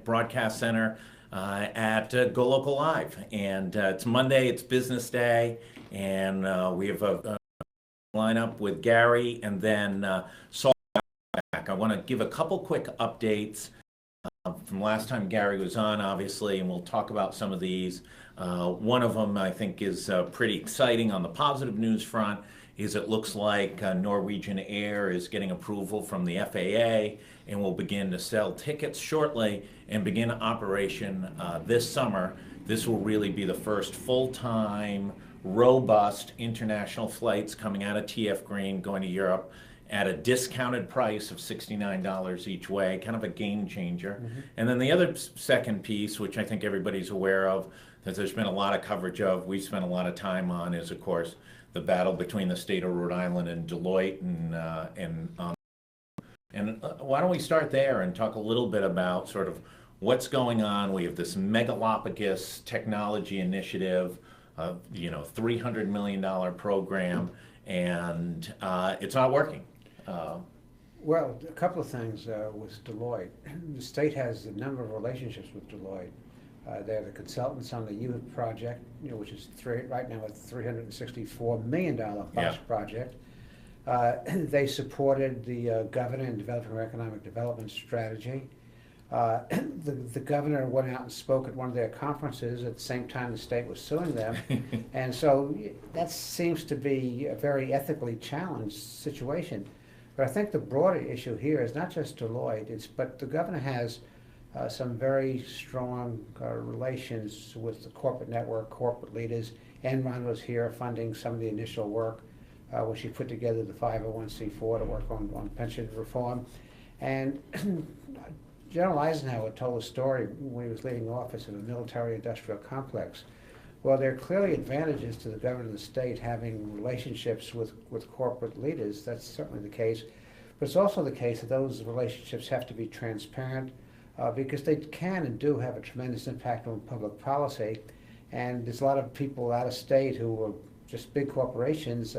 broadcast center at Go Local Live. And it's Monday, it's business day, and we have a lineup with Gary and then Saul back. I want to give a couple quick updates from last time Gary was on, obviously, and we'll talk about some of these. One of them I think is pretty exciting on the positive news front. It looks like Norwegian Air is getting approval from the FAA and will begin to sell tickets shortly and begin operation this summer. This will really be the first full-time, robust international flights coming out of TF Green going to Europe at a discounted price of $69 each way, kind of a game changer. Mm-hmm. And then the other second piece, which I think everybody's aware of, that there's been a lot of coverage of, we've spent a lot of time on, is of course the battle between the state of Rhode Island and Deloitte, and why don't we start there and talk a little bit about sort of what's going on. We have this megalopagous technology initiative, $300 million program, and it's not working. Well, a couple of things with Deloitte. The state has a number of relationships with Deloitte. They're the consultants on the youth project, which is right now a $364 million project. They supported the governor in developing her economic development strategy. The governor went out and spoke at one of their conferences at the same time the state was suing them. And so that seems to be a very ethically challenged situation. But I think the broader issue here is not just Deloitte, but the governor has some very strong relations with the corporate network, corporate leaders. Enron was here funding some of the initial work when she put together the 501c4 to work on pension reform. And General Eisenhower told a story when he was leading office in a military-industrial complex. Well, there are clearly advantages to the governor of the state having relationships with corporate leaders. That's certainly the case. But it's also the case that those relationships have to be transparent because they can and do have a tremendous impact on public policy. And there's a lot of people out of state who are just big corporations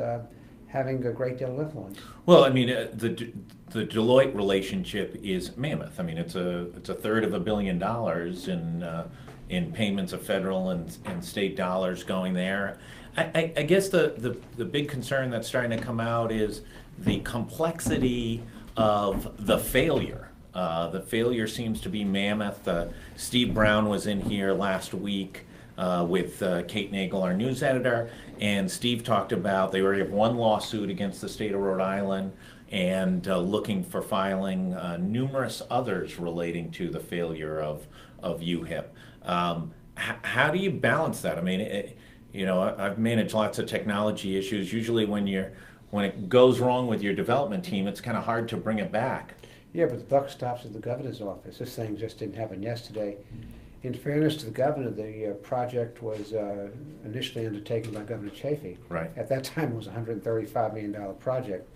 having a great deal of influence. Well, I mean, the Deloitte relationship is mammoth. I mean, it's a third of $1 billion in payments of federal and state dollars going there. I guess the big concern that's starting to come out is the complexity of the failure. The failure seems to be mammoth. Steve Brown was in here last week with Kate Nagel, our news editor, and Steve talked about they already have one lawsuit against the state of Rhode Island and looking for filing numerous others relating to the failure of UHIP. How do you balance that? I mean, I've managed lots of technology issues. Usually when it goes wrong with your development team, it's kind of hard to bring it back. Yeah, but the buck stops at the governor's office. This thing just didn't happen yesterday. In fairness to the governor, the project was initially undertaken by Governor Chafee. Right. At that time, it was a $135 million project.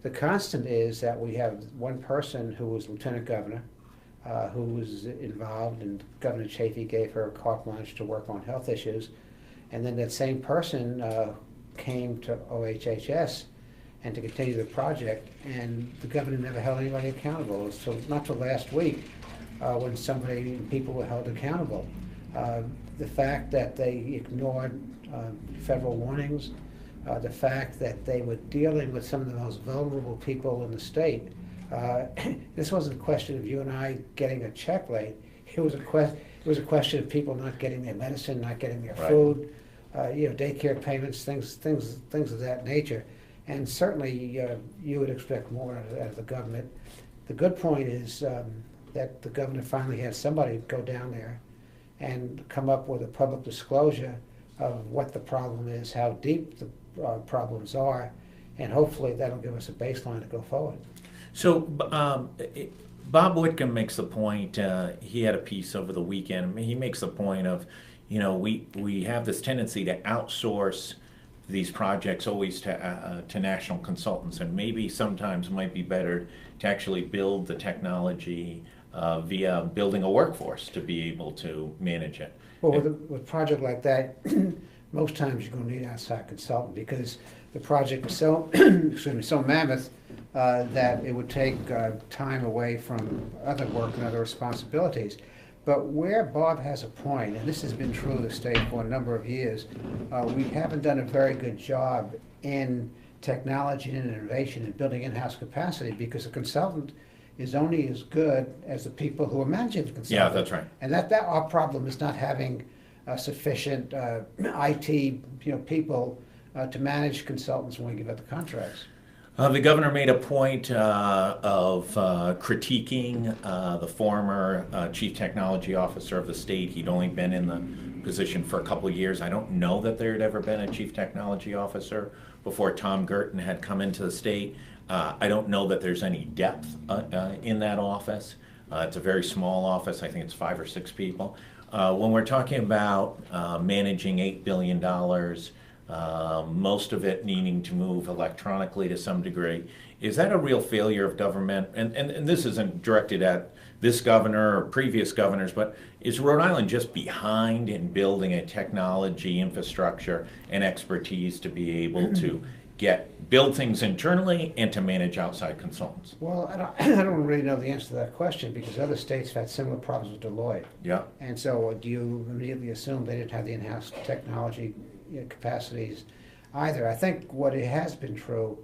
The constant is that we have one person who was lieutenant governor, who was involved, and Governor Chafee gave her carte blanche to work on health issues. And then that same person came to OHHS and to continue the project, and the governor never held anybody accountable. So not till last week when people were held accountable. The fact that they ignored federal warnings, the fact that they were dealing with some of the most vulnerable people in the state. This wasn't a question of you and I getting a check late. It was a question of people not getting their medicine, not getting their food, daycare payments, things of that nature. And certainly you would expect more out of the government. The good point is that the governor finally had somebody go down there and come up with a public disclosure of what the problem is, how deep the problems are, and hopefully that'll give us a baseline to go forward. So Bob Whitcomb makes the point, he had a piece over the weekend, he makes the point of, we have this tendency to outsource these projects always to national consultants, and maybe sometimes might be better to actually build the technology via building a workforce to be able to manage it. Well, with a project like that, most times you're going to need an outside consultant because the project is so so mammoth that it would take time away from other work and other responsibilities. But where Bob has a point, and this has been true of the state for a number of years, we haven't done a very good job in technology and innovation and building in-house capacity, because a consultant is only as good as the people who are managing the consultant. Yeah, that's right. And that our problem is not having sufficient IT people to manage consultants when we give out the contracts. The governor made a point of critiquing the former chief technology officer of the state. He'd only been in the position for a couple of years. I don't know that there had ever been a chief technology officer before Tom Gerton had come into the state. I don't know that there's any depth in that office. It's a very small office. I think it's 5 or 6 people. When we're talking about managing $8 billion, most of it needing to move electronically to some degree, is that a real failure of government? And this isn't directed at this governor or previous governors, but is Rhode Island just behind in building a technology infrastructure and expertise to be able to build things internally and to manage outside consultants? Well, I don't really know the answer to that question, because other states have had similar problems with Deloitte. Yeah. And so do you immediately assume they didn't have the in-house technology capacities either? I think what it has been true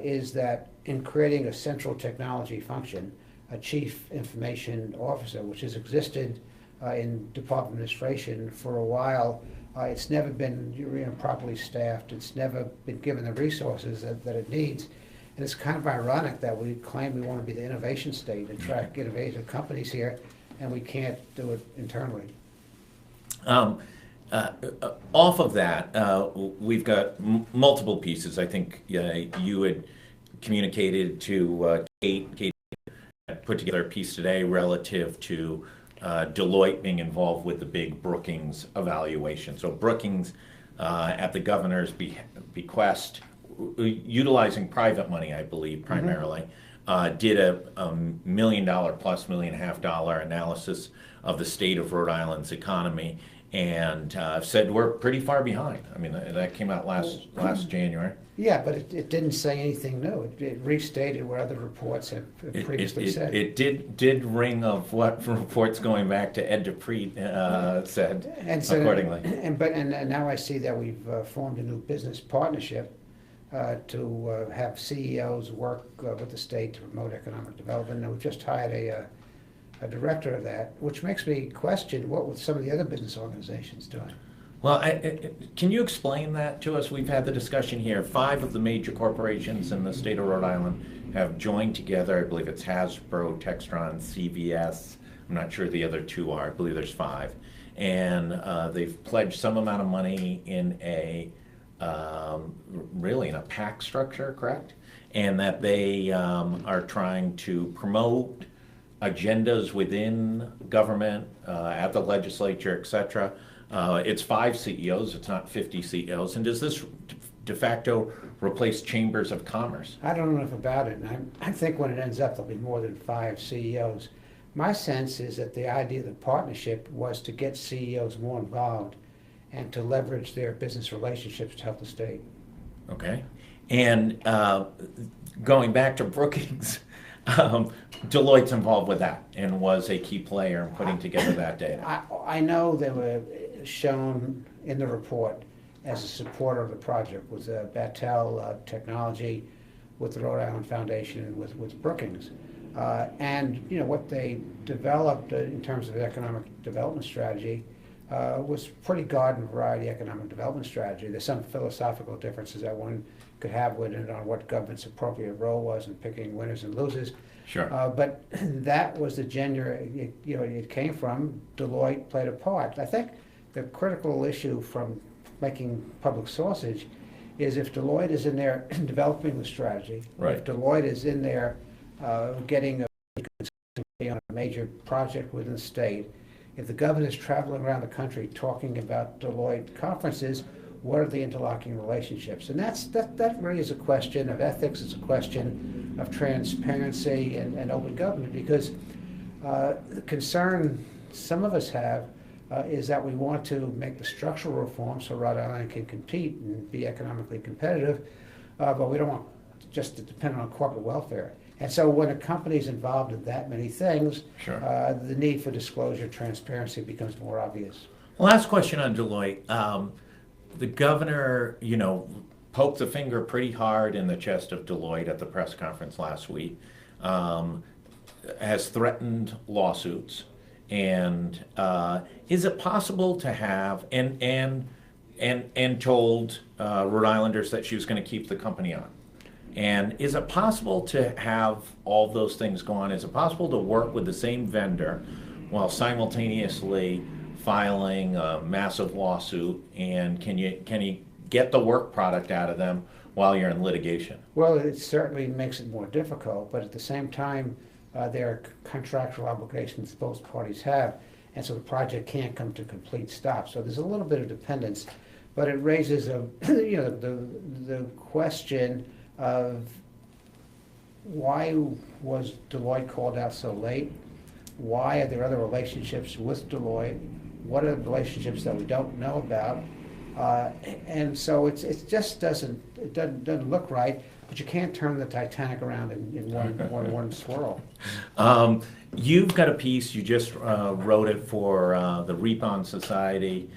is that in creating a central technology function, a chief information officer, which has existed in department administration for a while, it's never been properly staffed. It's never been given the resources that it needs. And it's kind of ironic that we claim we want to be the innovation state and attract innovative companies here, and we can't do it internally. Off of that, we've got multiple pieces. I think you had communicated to Kate put together a piece today relative to Deloitte being involved with the big Brookings evaluation. So Brookings, at the governor's bequest, utilizing private money, I believe, primarily, did a $1 million plus $1.5 million analysis of the state of Rhode Island's economy, and said we're pretty far behind. I mean, that came out last January. Yeah, but it didn't say anything new. It restated what other reports have previously said. It did ring of what reports going back to Ed Dupree said and so, accordingly. And now I see that we've formed a new business partnership to have CEOs work with the state to promote economic development. And we've just hired a director of that, which makes me question what were some of the other business organizations doing. Well, can you explain that to us? We've had the discussion here. 5 of the major corporations in the state of Rhode Island have joined together. I believe it's Hasbro, Textron, CVS. I'm not sure the other 2 are. I believe there's 5. And they've pledged some amount of money in really in a PAC structure, correct? And that they are trying to promote agendas within government, at the legislature, et cetera. It's 5 CEOs, it's not 50 CEOs. And does this de facto replace chambers of commerce? I don't know enough about it. And I think when it ends up, there'll be more than 5 CEOs. My sense is that the idea of the partnership was to get CEOs more involved and to leverage their business relationships to help the state. Okay. And going back to Brookings, Deloitte's involved with that and was a key player in putting together that data. I know they were shown in the report as a supporter of the project with Battelle Technology, with the Rhode Island Foundation, and with Brookings. And what they developed in terms of economic development strategy was pretty garden variety economic development strategy. There's some philosophical differences that one could have with it on what government's appropriate role was in picking winners and losers. Sure. But that was the genuine, it came from. Deloitte played a part. I think the critical issue from making public sausage is if Deloitte is in there developing the strategy, right. If Deloitte is in there getting on a major project within the state, if the governor is traveling around the country talking about Deloitte conferences, what are the interlocking relationships? And that really is a question of ethics. It's a question of transparency and open government, because the concern some of us have is that we want to make the structural reform so Rhode Island can compete and be economically competitive, but we don't want just to depend on corporate welfare. And so when a company's involved in that many things, Sure. the need for disclosure, transparency becomes more obvious. Last question on Deloitte. The governor, poked the finger pretty hard in the chest of Deloitte at the press conference last week, has threatened lawsuits. And is it possible to have, and told Rhode Islanders that she was going to keep the company on? And is it possible to have all those things go on? Is it possible to work with the same vendor while simultaneously filing a massive lawsuit? And can you get the work product out of them while you're in litigation? Well, it certainly makes it more difficult, but at the same time, there are contractual obligations both parties have, and so the project can't come to complete stop. So there's a little bit of dependence, but it raises the question of why was Deloitte called out so late? Why are there other relationships with Deloitte? What are the relationships that we don't know about? And so it just doesn't look right. But you can't turn the Titanic around in one swirl. You've got a piece, you just wrote it for the Ripon Society,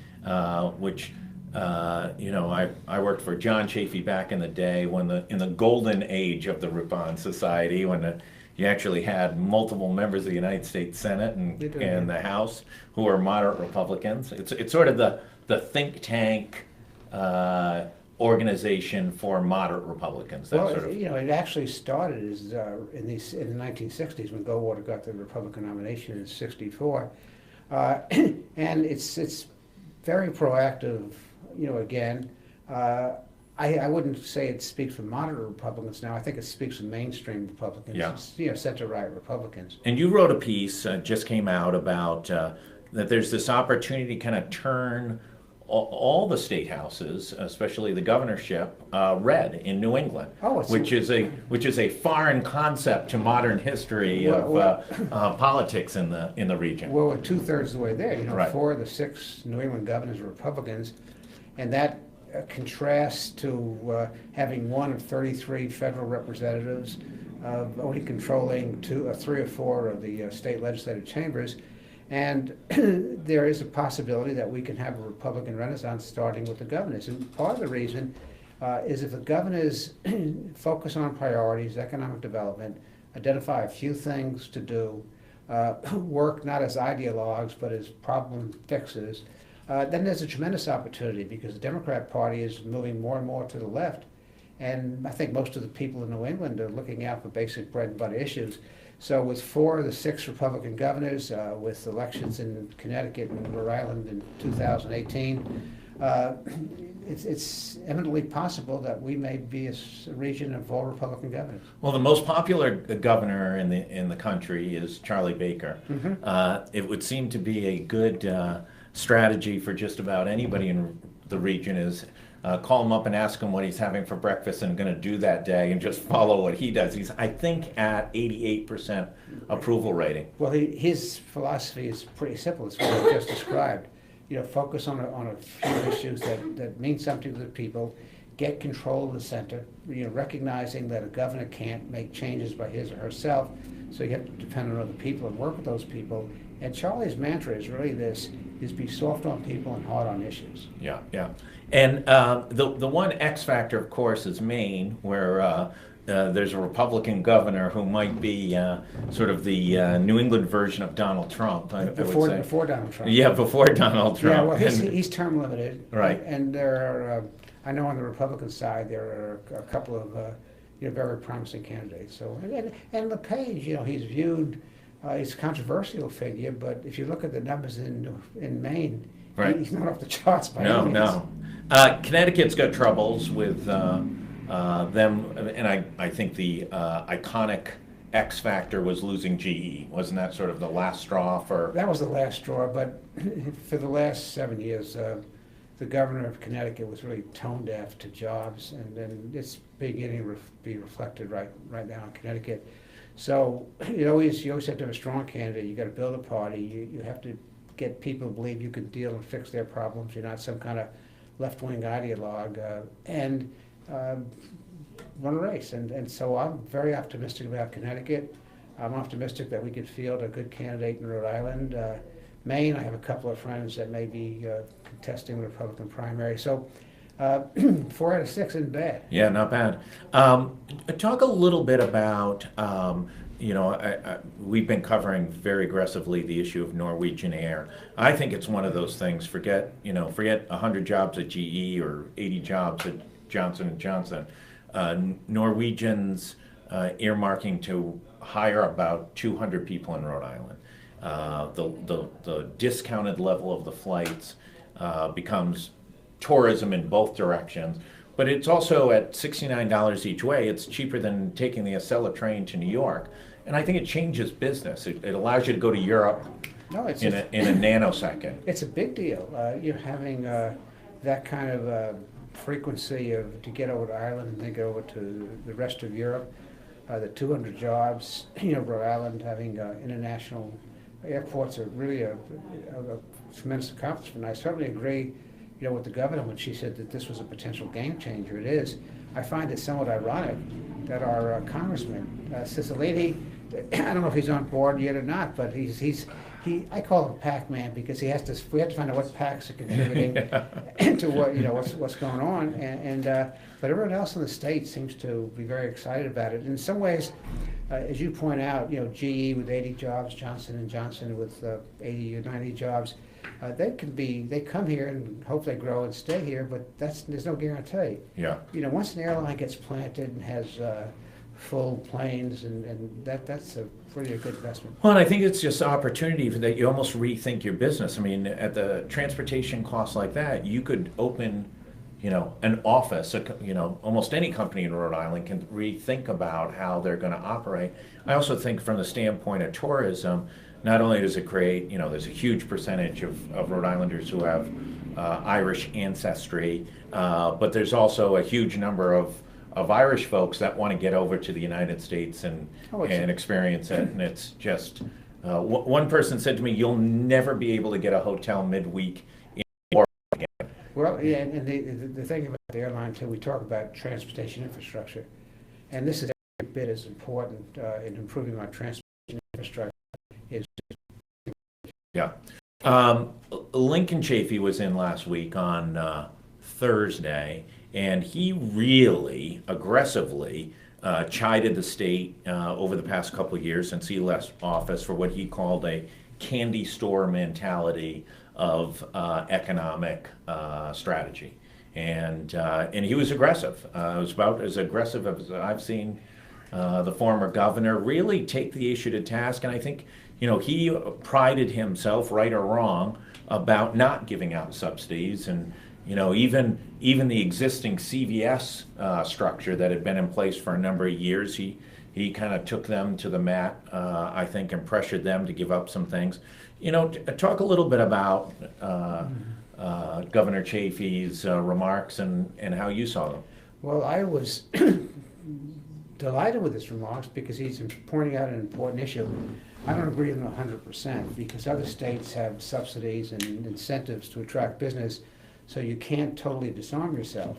which, I worked for John Chafee back in the day in the golden age of the Ripon Society, when you actually had multiple members of the United States Senate and the House who were moderate Republicans. It's sort of the think tank organization for moderate Republicans. It actually started as in the 1960s when Goldwater got the Republican nomination in '64, and it's very proactive. Again, I wouldn't say it speaks for moderate Republicans now. I think it speaks for mainstream Republicans, center-right Republicans. And you wrote a piece, just came out, about that there's this opportunity to kind of turn all the state houses, especially the governorship, red in New England, which is a foreign concept to modern history of politics in the region. Well, we're 2/3 of the way there. Right. 4 of the 6 New England governors are Republicans, and that contrasts to having 1 of 33 federal representatives, only controlling 3 or 4 of the state legislative chambers. And there is a possibility that we can have a Republican renaissance starting with the governors. And part of the reason is if the governors focus on priorities, economic development, identify a few things to do, work not as ideologues but as problem fixers, then there's a tremendous opportunity, because the Democrat Party is moving more and more to the left. And I think most of the people in New England are looking out for basic bread and butter issues. So with 4 of the 6 Republican governors, with elections in Connecticut and Rhode Island in 2018, it's eminently possible that we may be a region of all Republican governors. Well, the most popular governor in the country is Charlie Baker. Mm-hmm. It would seem to be a good strategy for just about anybody in the region is call him up and ask him what he's having for breakfast and going to do that day, and just follow what he does. He's, I think, at 88% approval rating. Well, his philosophy is pretty simple. It's what I just described. Focus on a few issues that mean something to the people. Get control of the center. Recognizing that a governor can't make changes by his or herself, so you have to depend on other people and work with those people. And Charlie's mantra is really this: is be soft on people and hard on issues. Yeah. And the one X factor, of course, is Maine, where there's a Republican governor who might be sort of the New England version of Donald Trump. I would say. Before Donald Trump. Yeah, before Donald Trump. Yeah, well, he's term limited. Right. And there are, I know on the Republican side, there are a couple of very promising candidates. So and LePage, he's viewed. He's a controversial figure, but if you look at the numbers in Maine, right, he's not off the charts by any means. No. Connecticut's got troubles with them, and I think the iconic X factor was losing GE. Wasn't that sort of the last straw for? That was the last straw, but for the last 7 years, the governor of Connecticut was really tone deaf to jobs, and it's beginning to be reflected right now in Connecticut. So you always have to have a strong candidate. You got to build a party. You have to get people to believe you can deal and fix their problems. You're not some kind of left-wing ideologue. And run a race. And so I'm very optimistic about Connecticut. I'm optimistic that we could field a good candidate in Rhode Island. Maine, I have a couple of friends that may be contesting the Republican primary. So 4 out of 6 isn't bad. Yeah, not bad. Talk a little bit about, we've been covering very aggressively the issue of Norwegian Air. I think it's one of those things, forget 100 jobs at GE or 80 jobs at Johnson & Johnson. Norwegian's earmarking to hire about 200 people in Rhode Island. The discounted level of the flights becomes tourism in both directions, but it's also at $69 each way. It's cheaper than taking the Acela train to New York, and I think it changes business. It allows you to go to Europe in a nanosecond. It's a big deal. You're having that kind of frequency to get over to Ireland and then go over to the rest of Europe. The 200 jobs, Rhode Island having international airports are really a tremendous accomplishment. I certainly agree with the governor when she said that this was a potential game changer. It is. I find it somewhat ironic that our congressman, Cicilline, I don't know if he's on board yet or not, but I call him Pac-Man because we have to find out what PACs are contributing to what's going on, but everyone else in the state seems to be very excited about it. In some ways, as you point out, GE with 80 jobs, Johnson & Johnson with 80 or 90 jobs, they come here and hope they grow and stay here, but there's no guarantee. Yeah. Once an airline gets planted and has full planes, and that's a pretty good investment. Well, and I think it's just opportunity that you almost rethink your business. I mean, at the transportation costs like that, you could open, an office. Almost any company in Rhode Island can rethink about how they're going to operate. I also think from the standpoint of tourism, not only does it create, there's a huge percentage of Rhode Islanders who have Irish ancestry, but there's also a huge number of Irish folks that want to get over to the United States and experience it. And it's just, one person said to me, you'll never be able to get a hotel midweek in Florida again. Well, yeah, and the thing about the airline, too, we talk about transportation infrastructure, and this is every bit as important in improving our transportation infrastructure. Yeah. Lincoln Chafee was in last week on Thursday, and he really aggressively chided the state over the past couple of years since he left office for what he called a candy store mentality of economic strategy. And he was aggressive. It was about as aggressive as I've seen the former governor really take the issue to task. And I think, he prided himself, right or wrong, about not giving out subsidies. And, even the existing CVS structure that had been in place for a number of years, he kind of took them to the mat, I think, and pressured them to give up some things. Talk a little bit about Governor Chafee's remarks and how you saw them. Well, I was delighted with his remarks because he's pointing out an important issue. I don't agree with him 100% because other states have subsidies and incentives to attract business, so you can't totally disarm yourself.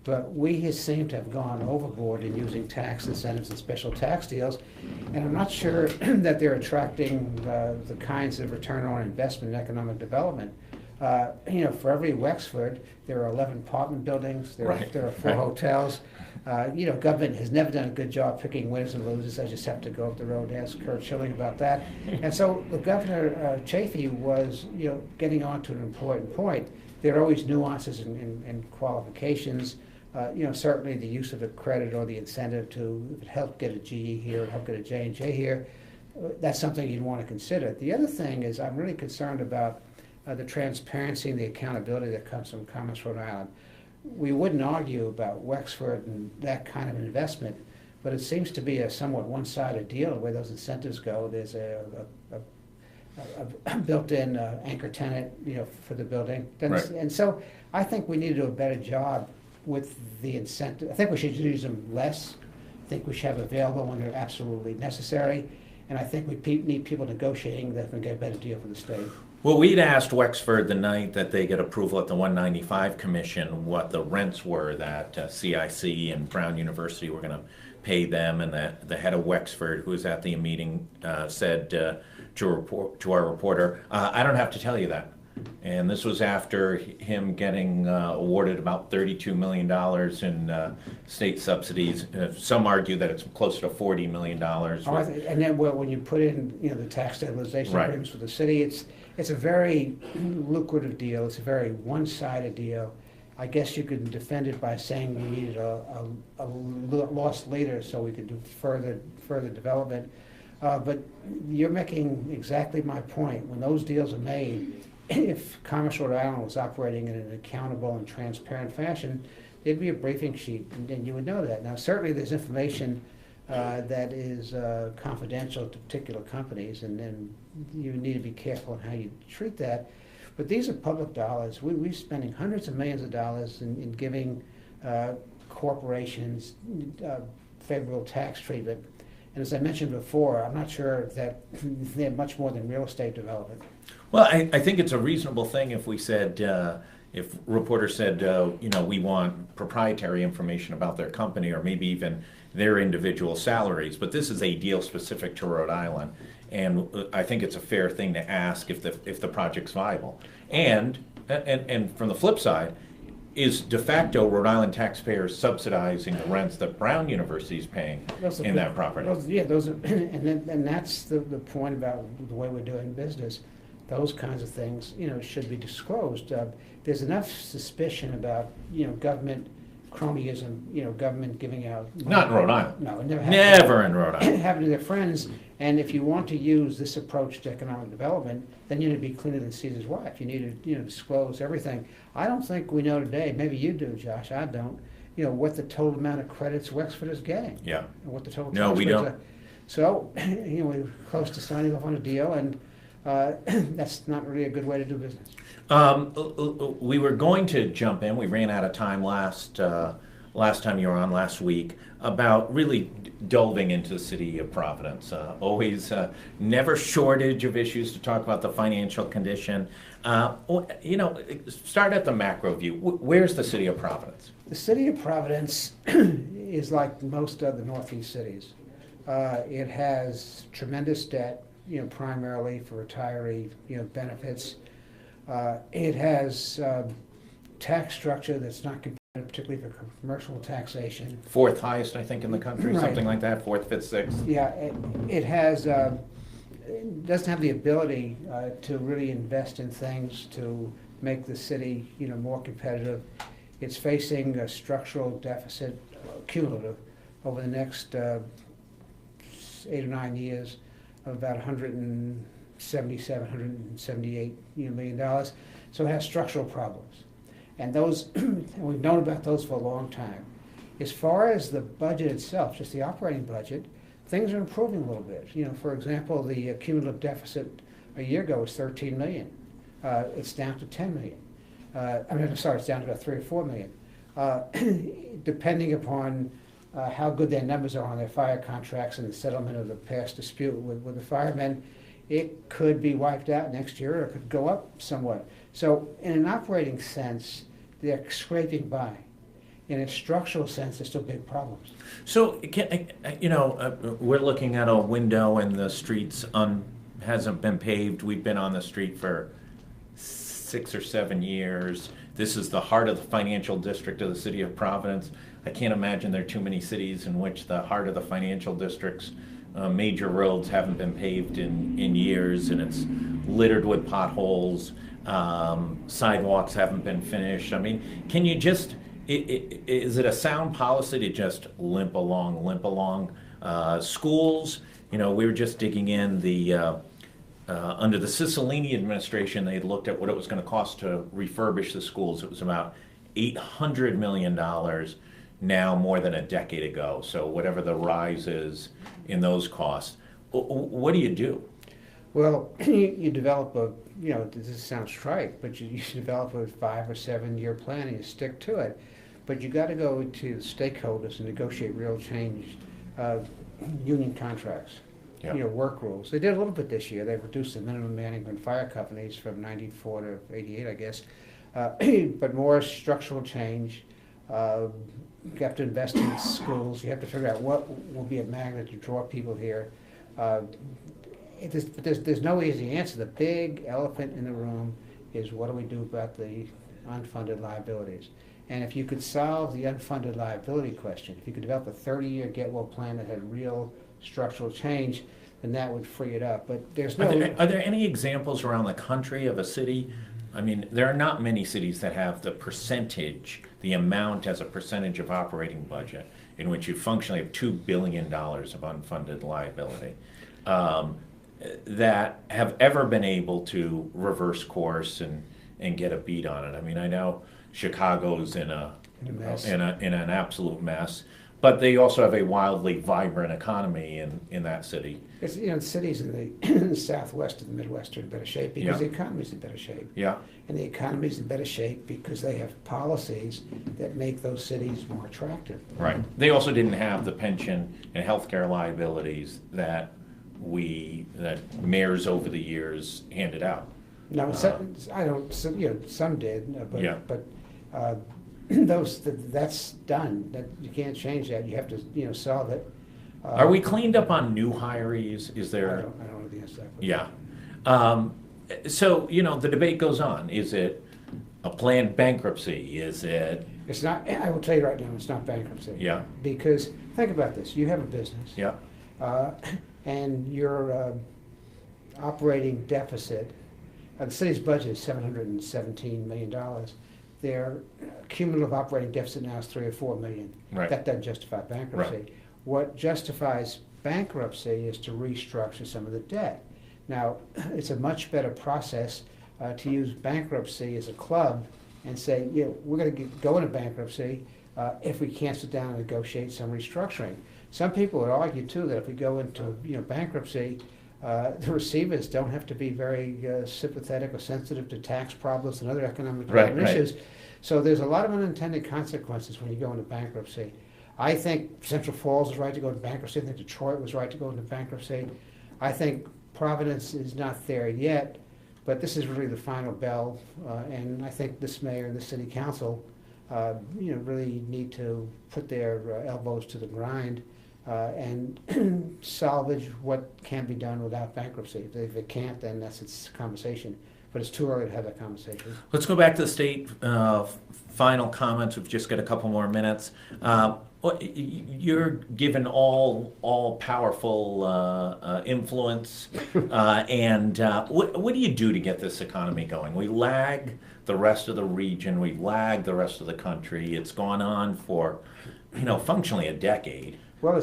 But we seem to have gone overboard in using tax incentives and special tax deals, and I'm not sure that they're attracting the kinds of return on investment in economic development. For every Wexford, there are 11 apartment buildings, there are 4 hotels. Government has never done a good job picking winners and losers. I just have to go up the road and ask Kurt Schilling about that. And so the Governor Chafee was, getting on to an important point. There are always nuances and qualifications. Certainly the use of the credit or the incentive to help get a GE here and help get a J&J here, that's something you'd want to consider. The other thing is I'm really concerned about the transparency and the accountability that comes from Commerce Rhode Island. We wouldn't argue about Wexford and that kind of investment, but it seems to be a somewhat one-sided deal the way those incentives go. There's a built-in anchor tenant, for the building. And so I think we need to do a better job with the incentive. I think we should use them less. I think we should have available when they're absolutely necessary. And I think we need people negotiating that can get a better deal for the state. Well, we'd asked Wexford the night that they get approval at the 195 Commission what the rents were that CIC and Brown University were going to pay them, and the head of Wexford, who was at the meeting, said to our reporter, "I don't have to tell you that." And this was after him getting awarded about $32 million in state subsidies. Some argue that it's closer to $40 million. Oh, and then, well, when you put in, the tax stabilization Right. agreements with the city, it's a very lucrative deal. It's a very one-sided deal. I guess you could defend it by saying we needed a loss leader so we could do further development. But you're making exactly my point. When those deals are made, if Commerce Rhode Island was operating in an accountable and transparent fashion, there'd be a briefing sheet, and you would know that. Now, certainly there's information that is confidential to particular companies, and then you need to be careful in how you treat that. But these are public dollars. We're spending hundreds of millions of dollars in giving corporations favorable tax treatment. And as I mentioned before, I'm not sure that they're much more than real estate development. Well, I think it's a reasonable thing if we said, if reporters said, we want proprietary information about their company or maybe even their individual salaries, but this is a deal specific to Rhode Island. And I think it's a fair thing to ask if the project's viable. And from the flip side, is de facto Rhode Island taxpayers subsidizing the rents that Brown University is paying in that property? And that's the point about the way we're doing business. Those kinds of things, should be disclosed. There's enough suspicion about, government cronyism, government giving out money. Not in Rhode Island. No, it Never in Rhode Island. happened to their friends. And if you want to use this approach to economic development, then you need to be cleaner than Caesar's wife. You need to, disclose everything. I don't think we know today. Maybe you do, Josh. I don't. What the total amount of credits Wexford is getting. Yeah. And what the total. No, we don't. So, we're close to signing off on a deal, and that's not really a good way to do business. We were going to jump in. We ran out of time last time you were on last week about really delving into the city of Providence. Always never shortage of issues to talk about the financial condition. Start at the macro view. Where's the city of Providence? The city of Providence is like most other Northeast cities. It has tremendous debt, primarily for retiree, benefits. It has tax structure that's not competitive, particularly for commercial taxation. Fourth highest, I think, in the country, Right. something like that. Fourth, fifth, sixth. Yeah, it has. It doesn't have the ability to really invest in things to make the city, more competitive. It's facing a structural deficit, cumulative, over the next 8 or 9 years of about 177, 178 million dollars. So it has structural problems, and those we've known about those for a long time. As far as the budget itself, just the operating budget, things are improving a little bit. For example, the cumulative deficit a year ago was 13 million. It's down to 10 million. It's down to about 3 or 4 million. Depending upon how good their numbers are on their fire contracts and the settlement of the past dispute with the firemen, it could be wiped out next year, or it could go up somewhat. So in an operating sense, they're scraping by. In a structural sense, there's still big problems. So, we're looking at a window and the streets hasn't been paved. We've been on the street for 6 or 7 years. This is the heart of the financial district of the city of Providence. I can't imagine there are too many cities in which the heart of the financial district's major roads haven't been paved in years, and it's littered with potholes. Sidewalks haven't been finished. I mean, can you just... Is it a sound policy to just limp along? Schools, we were just digging in under the Cicilline administration, they looked at what it was going to cost to refurbish the schools. It was about $800 million now, more than a decade ago. So whatever the rise is in those costs, what do you do? Well, you develop this sounds trite, but you develop a 5 or 7 year plan and you stick to it. But you got to go to the stakeholders and negotiate real change, union contracts. Yeah. work rules. They did a little bit this year. They reduced the minimum manning on fire companies from 94 to 88, I guess. But more structural change. You have to invest in schools. You have to figure out what will be a magnet to draw people here. There's no easy answer. The big elephant in the room is what do we do about the unfunded liabilities? And if you could solve the unfunded liability question, if you could develop a 30-year get-well plan that had real structural change, then that would free it up. But there's no... Are there any examples around the country of a city? I mean, there are not many cities that have the percentage, the amount as a percentage of operating budget in which you functionally have $2 billion of unfunded liability that have ever been able to reverse course and get a beat on it. I mean, I know Chicago's in an absolute mess, but they also have a wildly vibrant economy in that city. It's, cities in the Southwest and the Midwest are in better shape because the economy's in better shape. Yeah. And the economy's in better shape because they have policies that make those cities more attractive. Right. They also didn't have the pension and healthcare liabilities that mayors over the years handed out. No, some did, but that's done. That you can't change that. You have to solve it. Are we cleaned up on new hirees? Is there? I don't know the answer to that. Yeah. So the debate goes on. Is it a planned bankruptcy? Is it? It's not. I will tell you right now, it's not bankruptcy. Yeah. Because think about this: you have a business. Yeah. And your operating deficit. The city's budget is $717 million. Their cumulative operating deficit now is $3 or $4 million. Right. That doesn't justify bankruptcy. Right. What justifies bankruptcy is to restructure some of the debt. Now, it's a much better process to use bankruptcy as a club and say, we're going to go into bankruptcy if we can't sit down and negotiate some restructuring. Some people would argue too that if we go into bankruptcy, the receivers don't have to be very sympathetic or sensitive to tax problems and other economic development issues. So there's a lot of unintended consequences when you go into bankruptcy. I think Central Falls is right to go into bankruptcy. I think Detroit was right to go into bankruptcy. I think Providence is not there yet, but this is really the final bell. And I think this mayor and the city council, really need to put their elbows to the grind and salvage what can be done without bankruptcy. If it can't, then that's its conversation. But it's too early to have that conversation. Let's go back to the state final comments. We've just got a couple more minutes. You're given all powerful influence, and what do you do to get this economy going? We lag the rest of the region. We lag the rest of the country. It's gone on for functionally a decade. Well,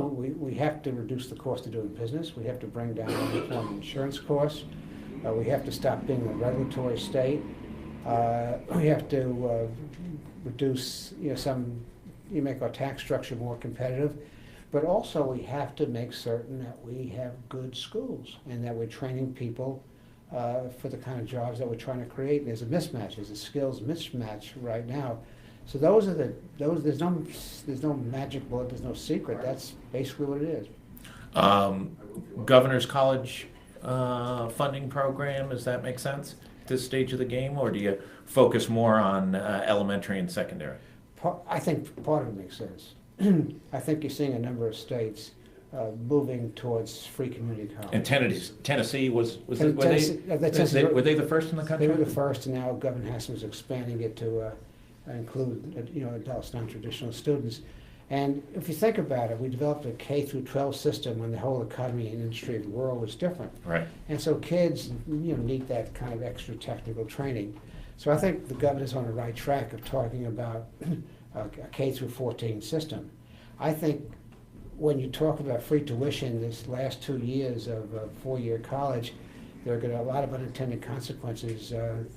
we have to reduce the cost of doing business. We have to bring down unemployment insurance costs. We have to stop being a regulatory state. We have to reduce, make our tax structure more competitive. But also we have to make certain that we have good schools and that we're training people for the kind of jobs that we're trying to create. There's a mismatch. There's a skills mismatch right now. So there's no magic bullet, there's no secret. That's basically what it is. Governor's College funding program, does that make sense at this stage of the game, or do you focus more on elementary and secondary? I think part of it makes sense. I think you're seeing a number of states moving towards free community college. And Tennessee were they the first in the country? They were the first, and now Governor Hassan's expanding it to include adults, non-traditional students. And if you think about it, we developed a K through 12 system when the whole economy and industry of the world was different. Right. And so kids need that kind of extra technical training. So I think the governor's on the right track of talking about a K through 14 system. I think when you talk about free tuition this last 2 years of four-year college, there are going to be a lot of unintended consequences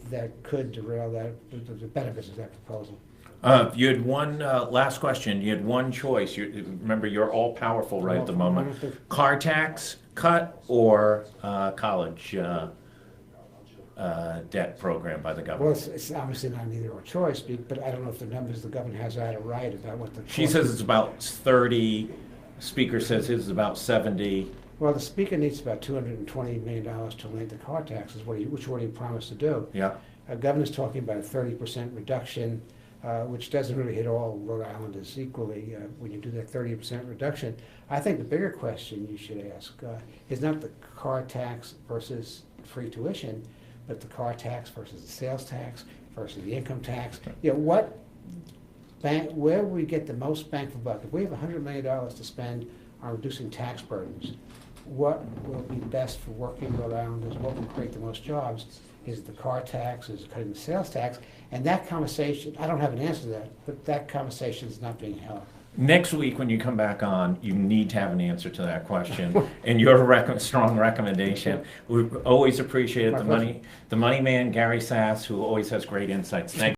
that could derail the benefits of that proposal. You had one last question. You had one choice. Remember, you're all powerful right at the moment. Car tax cut or college debt program by the government? Well, it's obviously not either or choice, but I don't know if the numbers the governor has out are right about what the. She says it's about 30. Speaker says his is about 70. Well, the speaker needs about $220 million to eliminate the car taxes, which what he promised to do. Yeah. Governor's talking about a 30% reduction, which doesn't really hit all Rhode Islanders equally when you do that 30% reduction. I think the bigger question you should ask is not the car tax versus free tuition, but the car tax versus the sales tax versus the income tax. You know, where we get the most bang for buck? If we have $100 million to spend on reducing tax burdens, what will be best for working Rhode Islanders? What will create the most jobs? Is it the car tax? Is it cutting the sales tax? And that conversation, I don't have an answer to that, but that conversation is not being held. Next week, when you come back on, you need to have an answer to that question and your strong recommendation. We always appreciate it. The money man, Gary Sasse, who always has great insights. Thank